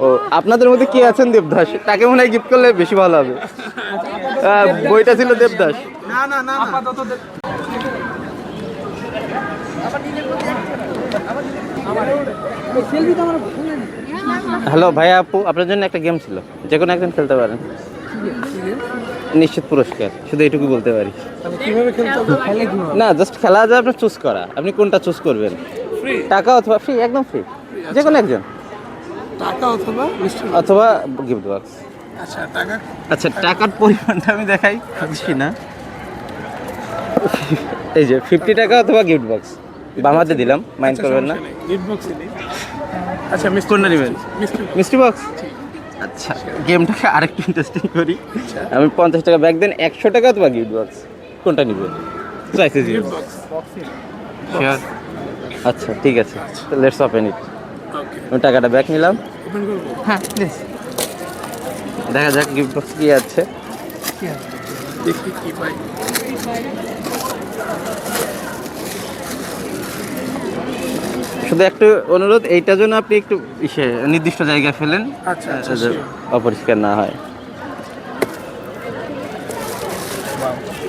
ও আপনাদের মধ্যে কে আছেন দেবদাস? তাকে মনে হয় গিফট করলে বেশি ভালো হবে। বইটা ছিল দেবদাস। না না না আপাতত হ্যালো ভাইয়া আপু, আপনার জন্য একটা গেম ছিল, যে কোনো একজন খেলতে পারেন, নিশ্চিত পুরস্কার, শুধু এটুকু বলতে পারি। কিভাবে খেলতে হবে? খেলে কিভাবে? না, জাস্ট খেলা যায়, আপনার চুজ করা, আপনি কোনটা চুজ করবেন। ফ্রি টাকা অথবা ফ্রি, একদম ফ্রি, যে কোনো একজন, টাকা অথবা মিষ্টি? অথবা গিফট বক্স। আচ্ছা টাকা। আচ্ছা, টাকার পরিমাণটা আমি দেখাই বুঝছি না, এই যে 50 টাকা অথবা গিফট বক্স বামাতে দিলাম, মাইন্ড করবেন না। গিফট বক্স নেই। আচ্ছা মিষ্টি কোনটা নেবেন? মিষ্টি মিষ্টি বক্স। আচ্ছা, গেমটাকে আরেকটু ইন্টারেস্টিং করি, আমি 50 টাকা ব্যাক দেন, 100 টাকা অথবা গিফট বক্স, কোনটা নেবেন? চাইছে গিফট বক্স। শিওর? আচ্ছা ঠিক আছে, লেটস ওপেন ইট। ওকে আমি টাকাটা ব্যাক নিলাম। ওপেন করব। হ্যাঁ প্লিজ, দেখা যাক গিফট বক্স কি আছে। দেখি কি পাই। শুধু একটু অনুরোধ, এইটার জন্য আপনি একটু নির্দিষ্ট জায়গায় ফেলেন, আচ্ছা আচ্ছা যাতে অপরিষ্কার না হয়।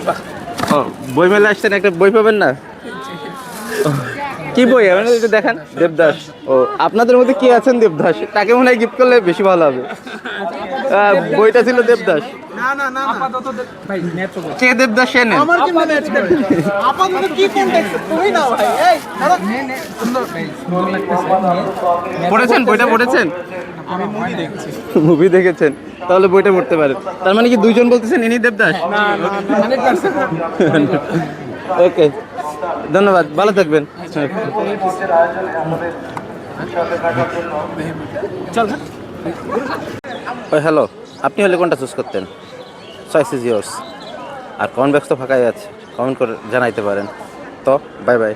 বাহ ও, বই মেলা আসছেন, একটা বই পাবেন না? কি বই মানে একটু দেখান। দেবদাস। ও আপনাদের মধ্যে কে আছেন দেবদাস? তাকে মনে হয় গিফট করলে বেশি ভালো হবে। বইটা ছিল দেবদাস। না না না আপাতত ভাই ম্যাচ হবে। কে দেবদাস সে নেন। আমার কিন্তু ম্যাচ করবে। আপাতত কি কন্টেক্ট তুমি না ভাই এই ধরো নে নে সুন্দর ভাই সুন্দর লাগতেছে। পড়েছেন বইটা? পড়েছেন? আমি মুভি দেখছি। মুভি দেখেছেন, তাহলে বইটা পড়তে পারেন। তার মানে কি দুইজন বলতেছেন ইনি দেবদাস? না না 100%। ওকে, ধন্যবাদ, ভালো থাকবেন। চল হ্যালো, আপনি হলে কোনটা চুজ করতেন? Choice is years. আর কমেন্ট বক্স তো ফাঁকাই আছে, কমেন্ট করে জানাইতে পারেন। তো বাই বাই।